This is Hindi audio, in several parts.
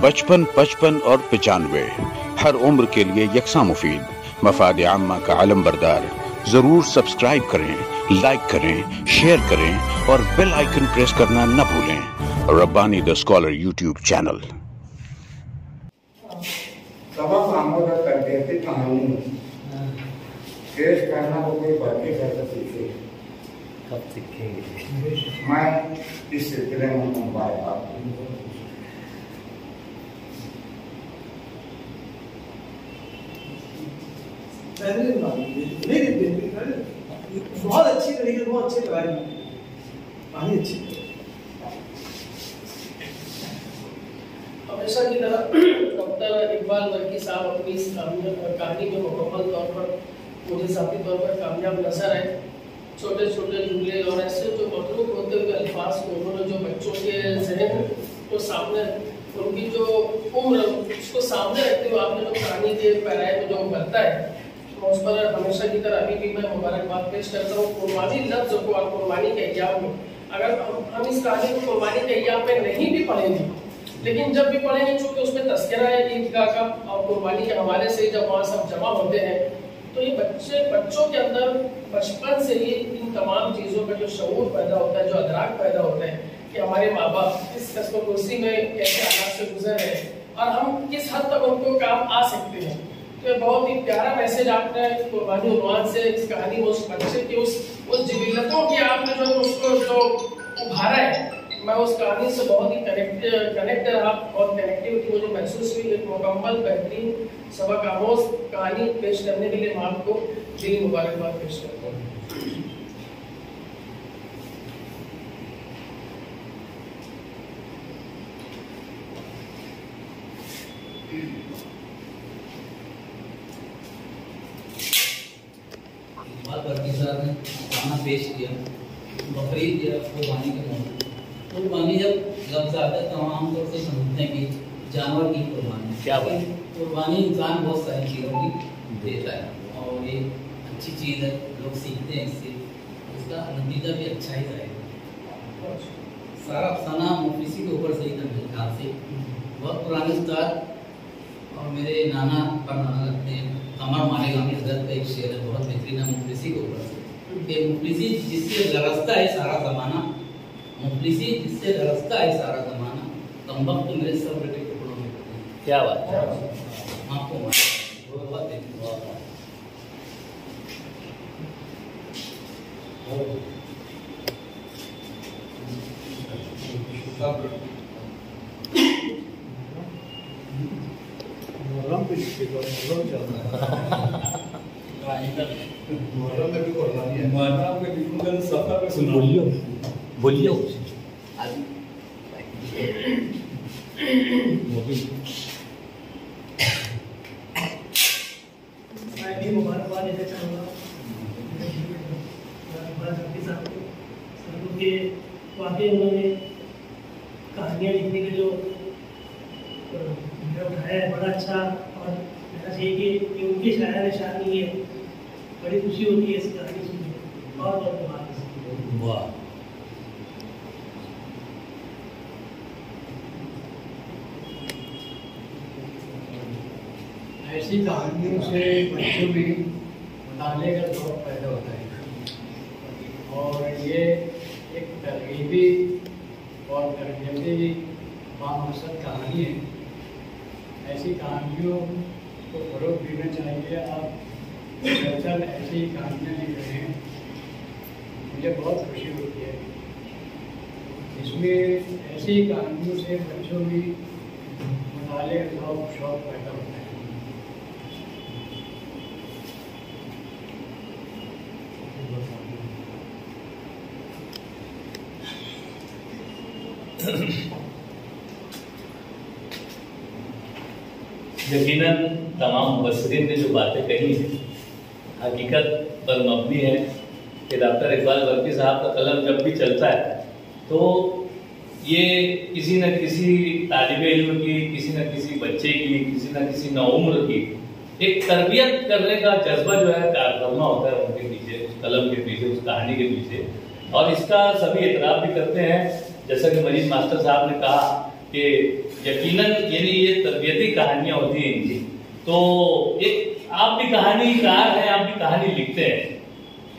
बचपन, 55 और 95 हर उम्र के लिए यकसा मुफीद। मफाद आम्मा का आलम बरदार। जरूर सब्सक्राइब करें, लाइक करें, शेयर करें और बेल आइकन प्रेस करना न भूलें। Rabbani the scholar YouTube channel. सबक आमोदन कर देते कहानी पेश करना तो कोई बढ़के कैसे सीखे, कब सीखेंगे? मैं इस सिलसिले में मुबारक बहुत अच्छी तरीके से, बहुत अच्छे कराए पानी अच्छी। हमेशा की तरह डॉक्टर इकबाल वर्की साहब अपनी इस कहानी में मुकम्मल तौर पर मुझे साथी तौर पर कामयाब नजर आए। छोटे छोटे जुमले और ऐसे जो मखलूक होते हुए अल्फाज को उन्होंने जो बच्चों के जहन को सामने, उनकी जो उम्र उसको सामने रखते हुए आपने जो कहानी के पैराए में जो करता है, उस पर हमेशा की तरह अभी भी मैं मुबारकबाद पेश करता हूँ। कुर्बानी लफ्ज़ को और कुर्बानी के अय्याम में, अगर हम इस कहानी को कुर्बानी के अय्याम में नहीं भी पढ़ेंगे, लेकिन जब भी पढ़ेंगे, चूंकि उसमें तज़किरा है ईदगाह का और कुर्बानी के हवाले से जब वहाँ सब जमा होते हैं, तो ये बच्चों के अंदर बचपन से ही इन तमाम चीज़ों का जो शऊर पैदा होता है, जो अदराक पैदा होता है कि हमारे माँ बाप इस कस्ब कुर्सी में कैसे हालात से गुजर रहे हैं और हम किस हद तक उनको काम आ सकते हैं। तो बहुत ही प्यारा मैसेज आपने कुर्बानी उन्वान से इस कहानी में उस बच्चे की उस जिबिलतों की आपने जो उसको जो उभारा है, मैं उस कहानी से बहुत ही कनेक्ट रहा और कनेक्टिविटी मुझे महसूस हुई। एक मुकम्मल बेहतरीन सबक आमोज कहानी पेश करने के लिए मैं आपको दिली मुबारकबाद पेश करता हूँ। वर्की साहब ने गाना पेश किया, बकरीद या कुर्बानी के मौके। कुर्बानी जब लफ्ज़ आता है तो हम आमतौर से समझते हैं कि जानवर की कुर्बानी। क्या बात? कुर्बानी इंसान बहुत सारी चीज़ों की देता है और ये अच्छी चीज़ है, लोग सीखते हैं इससे, इसका नतीजा भी अच्छा ही रहेगा। सारा अफसाना मुफलिसी के ऊपर से ही था मेरे ख्याल से। बहुत पुराने उस्ताद और मेरे नाना पर नाना लगते हैं, कमर मालेगामी हजरत का एक शेर है, बहुत बेहतरीन है मुफलिसी के ऊपर से कि मुफलिसी जिससे लरसता है सारा ज़माना, मुफलिसी जिससे लरसता है सारा ज़माना, कमबख्त तो मेरे सब्र के टुकड़ों में। क्या बात है, आपको बहुत बोलियो मैं भी मुबारकबाद देना चाहूँगा कि वाकई उन्होंने कहानियाँ लिखने के जो उठाया है बड़ा अच्छा, और कहना चाहिए कि उनकी शायर शायर नहीं है, बड़ी खुशी होती है इस कहानी सुनकर। बहुत बहुत धन्यवाद। वाह, ऐसी कहानियों से बच्चों में मुताले का शौक पैदा होता है और ये एक तरगीबी और तरबियती बामकसद कहानी है। ऐसी कहानियों को फ़रोग़ देना चाहिए। आप मुसलसल ऐसी कहानियाँ लिख रहे हैं, मुझे बहुत खुशी होती है। इसमें ऐसी कहानियों से बच्चों में मुताले का शौक पैदा होता है। यकीनन तमाम मुबस्सिरीन ने जो बातें कही हैं हकीकत पर मबनी है कि डॉक्टर इकबाल वर्की साहब का कलम जब भी चलता है तो ये किसी न किसी तालिब इल्म की, किसी न किसी बच्चे की, किसी न किसी नौउम्र की एक तरबियत करने का जज्बा जो है कारफरमा होता है उनके पीछे, उस कलम के पीछे, उस कहानी के पीछे। और इसका सभी इतराफ़ भी करते हैं, जैसा कि मजीद मास्टर साहब ने कहा कि यकीनन यानी ये तरबियती कहानियां होती हैं इनकी। तो एक आप भी कहानीकार हैं, आप भी कहानी लिखते हैं।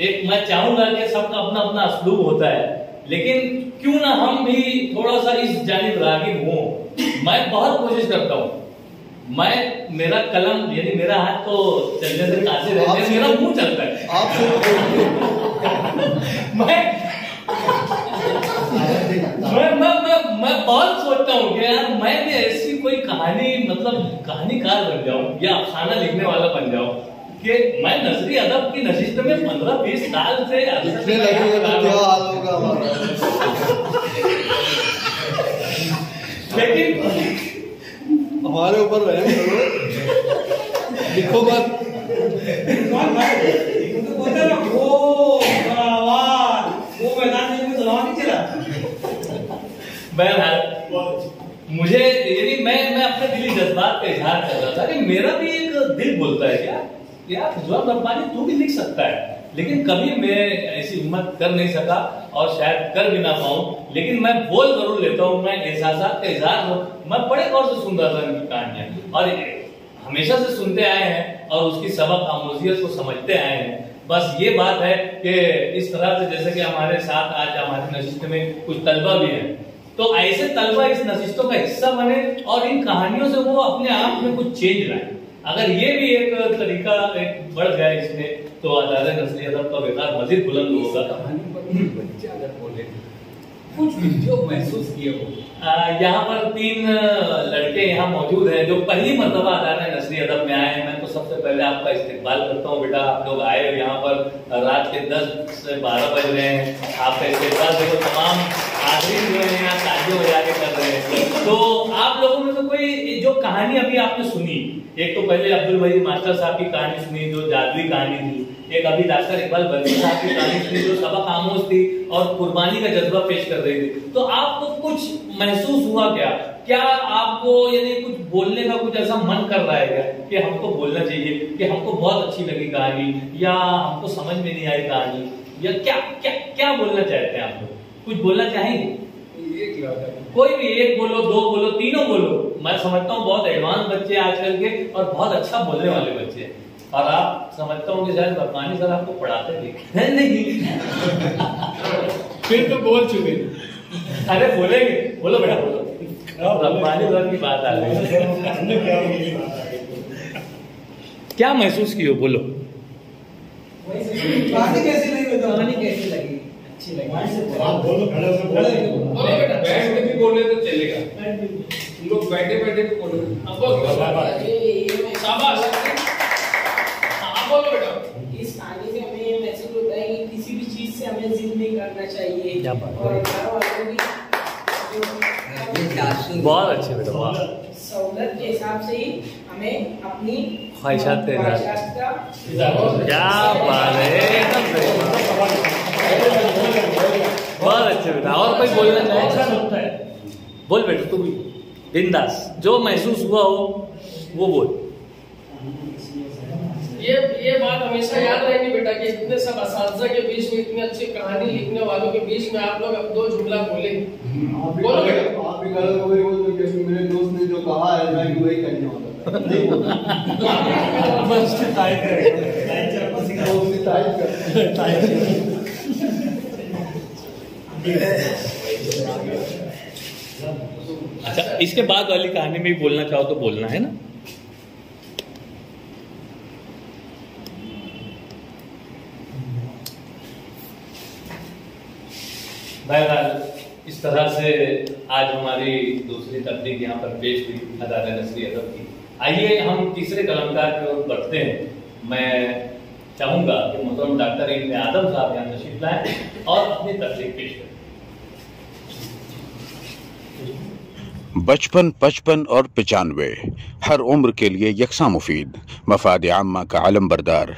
एक मैं चाहूंगा कि सबका अपना अपना असलूब होता है, लेकिन क्यों ना हम भी थोड़ा सा इस जानिब रागिब हों। मैं बहुत कोशिश करता हूँ, मेरा कलम यानी मेरा हाथ तो चलने से कासिर है, मेरा मुंह चलता है। मैं बहुत सोचता हूँ कि यार मैं भी ऐसी कोई कहानी मतलब कहानीकार बन जाऊं या अफसाना लिखने वाला बन जाऊं कि मैं नजरी अदब की नशिस्त में 15-20 साल से लेकिन हमारे ऊपर रहम करो, लिखो मत। मुझे यानी मैं अपने दिली जज्बात का इजहार कर रहा था कि मेरा भी एक दिल बोलता है क्या यार खुशवंत रब्बानी तू भी लिख सकता है, लेकिन कभी मैं ऐसी हिम्मत कर नहीं सका और शायद कर भी ना पाऊं। लेकिन मैं बोल जरूर लेता हूं, मैं एहसासात का इजहार मैं बड़े गौर से सुन रहा था इनकी कहानियां और हमेशा से सुनते आए हैं और उसकी सबक आमोजियत को समझते आए हैं। बस ये बात है कि इस तरह से जैसे कि हमारे साथ आज हमारी नशिस्त में कुछ तलबा भी हैं, तो ऐसे तलबा इस नशिस्तों का हिस्सा बने और इन कहानियों से वो अपने आप में कुछ चेंज लाए। अगर ये भी एक तरीका एक बढ़ जाए इसमें, तो आजाद नस्ली अदब का विकास मजीद बुलंद होगा। कहानी पर बच्चे अगर बोले कुछ जो महसूस किए हो। यहाँ पर 3 लड़के यहाँ मौजूद हैं जो पहली मर्तबा आजाद नस्ली अदब में आए हैं। मैं तो सबसे पहले आपका इस्तेकबाल करता हूँ बेटा, आप लोग आए यहाँ पर रात के 10 से 12 बज रहे हैं। आपका इस्तेकबाल देखो, तमाम हाजिर जो है यहाँ तालियां बजा के कर रहे हैं। तो आप लोगों में से कोई जो कहानी अभी आपने सुनी, एक तो पहले अब्दुल वहीद मास्टर साहब की कहानी सुनी जो जादुई कहानी थी, एक अभी डॉक्टर इकबाल बर्की साहब की कहानी सुनी जो सबक आमोज थी और कुर्बानी का जज्बा पेश कर रही थी। तो आपको कुछ महसूस हुआ क्या आपको यानी कुछ बोलने का कुछ ऐसा मन कर रहा है क्या कि हमको बोलना चाहिए, कि हमको बहुत अच्छी लगी कहानी या हमको समझ में नहीं आई कहानी, या क्या क्या क्या बोलना चाहते हैं आप लोग? कुछ बोलना चाहेंगे? कोई भी एक बोलो, 2 बोलो, तीनों बोलो। मैं समझता हूँ बहुत एडवांस बच्चे आजकल के और बहुत अच्छा बोलने वाले बच्चे हैं। और आप समझता हूँ कि शायद रब्बानी सर आपको पढ़ाते थे नहीं? फिर तो बोल चुके। अरे बोलेंगे, बोलो बेटा बोलो। रब्बानी सर की बात आ गई, क्या महसूस किए बोलो? कहानी कैसी लगी? कहानी कैसी लगी? अच्छी लगी। आप बोलो, खड़े से बोलो बेटा, बैठ के भी बोले तो चलेगा, तुम लोग बैठे बैठे भी बोलो। बोलो बेटा। इस कहानी से हमें ये महसूस होता है कि किसी भी चीज से हमें जिद नहीं करना चाहिए और घर वालों की बहुत अच्छे बेटा, वाह। सहूलत के हिसाब से ही हमें अपनी ख्वाहिशात का क्या बात है, बहुत अच्छे बेटा। और कोई बोलना चाहे? बोल बेटा, तू भी बिंदास, जो महसूस हुआ हो वो बोल। ये बात हमेशा याद रहेगी बेटा कि इतने सब असातिज़ा के बीच में, इतनी अच्छी कहानी लिखने वालों के बीच में आप लोग अब 2 जुमला बोले। बोलो बेटा। आप भी गलत हो गई बोल, क्योंकि मेरे दोस्त ने जो कहा है मैं भी वही करने वाला था। नहीं अच्छा, इसके बाद वाली कहानी में भी बोलना चाहो तो बोलना है ना? बहरहाल इस तरह से आज हमारी दूसरी तकनीक यहाँ पर पेश हुई आजाद नस्ली अदब की। आइए हम तीसरे कलमकार की ओर बढ़ते हैं। मैं चाहूंगा कि मोहतरम डॉक्टर इब्न आदम साहब यहाँ तशरीफ लाएं और अपनी तकनीक पेश करें। बचपन, 55 और 95 हर उम्र के लिए यकसा मुफीद, मफाद आम्मा का आलम बरदार।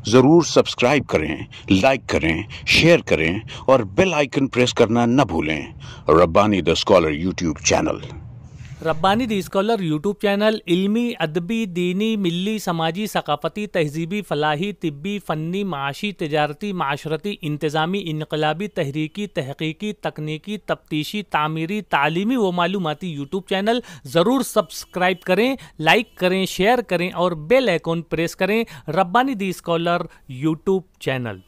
जरूर सब्सक्राइब करें, लाइक करें, शेयर करें और बेल आइकन प्रेस करना न भूलें। Rabbani the scholar YouTube channel. Rabbani the scholar YouTube channel इल्मी, अदबी, दीनी, मिली, समाजी, सकाफती, तहजीबी, फलाही, तिब्बी, फ़न्नी, माशी, तिजारती, माशरती, इंतज़ामी, इनकलाबी, तहरीकी, तहकीकी, तकनीकी, तफ्तीशी, तामीरी, तालीमी व मालूमाती यूट्यूब चैनल ज़रूर सब्सक्राइब करें, लाइक करें, शेयर करें और बेल आइकॉन प्रेस करें। Rabbani the scholar YouTube channel.